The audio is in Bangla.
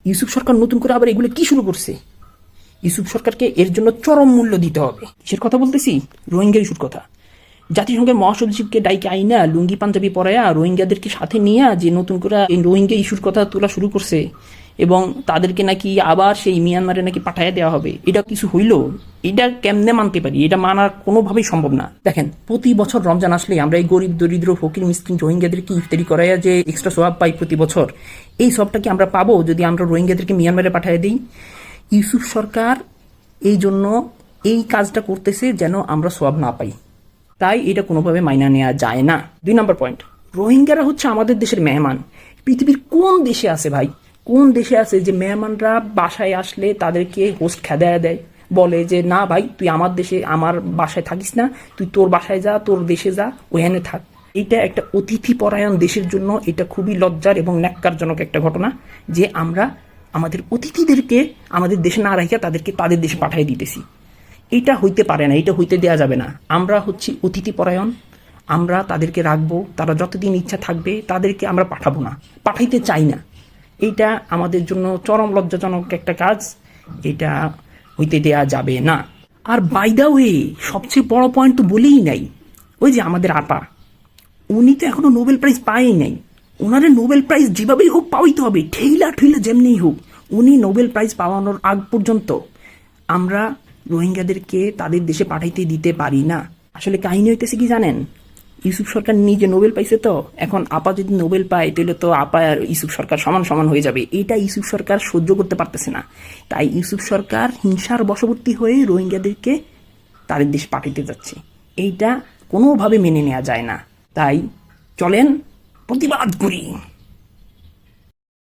ইউসুফ সরকার নতুন করে আবার এগুলো কি শুরু করছে? ইউসুফ সরকারকে এর জন্য চরম মূল্য দিতে হবে। কিসের কথা বলতেছি? রোহিঙ্গা ইস্যুর কথা। জাতিসংঘের মহাসচিবকে ডাইকে আইনা লুঙ্গি পাঞ্জাবি পরায়া রোহিঙ্গাদেরকে সাথে নিয়ে যে নতুন করে এই রোহিঙ্গা ইস্যুর কথা তোলা শুরু করছে এবং তাদেরকে নাকি আবার সেই মিয়ানমারে নাকি পাঠাইয়া দেওয়া হবে, এটা কিছু হইল? এটা কেমনে মানতে পারি? এটা মানার কোনোভাবেই সম্ভব না। দেখেন, প্রতি বছর রমজান আসলে আমরা এই গরিব দরিদ্র ফকির মিসকিন রোহিঙ্গাদেরকে ইফতারি করাইয়া যে এক্সট্রা সওয়াব পাই প্রতি বছর, এই সবটা কি আমরা পাবো যদি আমরা রোহিঙ্গাদেরকে মিয়ানমারে পাঠিয়ে দিই? ইউসুফ সরকার এই জন্য এই কাজটা করতেছে যেন আমরা সওয়াব না পাই, তাই এটা কোনোভাবে মাইনা নেওয়া যায় না। 2 নম্বর পয়েন্ট, রোহিঙ্গারা হচ্ছে আমাদের দেশের মেহমান। পৃথিবীর কোন দেশে আছে ভাই, কোন দেশে আছে যে মেহমানরা বাসায় আসলে তাদেরকে হোস্ট খেদায়া দেয়, বলে যে না ভাই তুই আমার দেশে আমার বাসায় থাকিস না, তুই তোর বাসায় যা, তোর দেশে যা, ওখানে থাক? এটা একটা অতিথি পরায়ণ দেশের জন্য এটা খুবই লজ্জার এবং ন্যাক্কারজনক একটা ঘটনা যে আমরা আমাদের অতিথিদেরকে আমাদের দেশে না রাখিয়া তাদেরকে তাদের দেশে পাঠিয়ে দিতেছি। এটা হইতে পারে না, এটা হইতে দেয়া যাবে না। আমরা হচ্ছি অতিথি পরায়ণ, আমরা তাদেরকে রাখবো, তারা যতদিন ইচ্ছা থাকবে, তাদেরকে আমরা পাঠাবো না, পাঠাইতে চাই না। এইটা আমাদের জন্য চরম লজ্জাজনক একটা কাজ, এটা হইতে দেয়া যাবে না। আর বাই দা ওয়ে, সবচেয়ে বড় পয়েন্ট তো বলেই নাই, ওই যে আমাদের আপা, উনি তো এখনো নোবেল প্রাইজ পায়ই নাই। ওনারে নোবেল প্রাইজ যেভাবেই হোক পাওয়াইতে হবে, ঠেইলা ঠেইলা যেমনিই হোক। উনি নোবেল প্রাইজ পাওয়ানোর আগ পর্যন্ত আমরা রোহিঙ্গাদেরকে তাদের দেশে পাঠাইতে দিতে পারি না। আসলে কাহিনী হইতেছে কি জানেন, ইউসুফ সরকার নিজে নোবেল পাইছে, তো এখন আপা যদি নোবেল পায় তাহলে তো আপা আর ইউসুফ সরকার সমান সমান হয়ে যাবে। এটা ইউসুফ সরকার সহ্য করতে পারতেছে না, তাই ইউসুফ সরকার হিংসার বশবর্তী হয়ে রোহিঙ্গাদেরকে তাদের দেশে পাঠাইতে যাচ্ছে। এইটা কোনোভাবে মেনে নেওয়া যায় না, তাই চলেন প্রতিবাদ করি।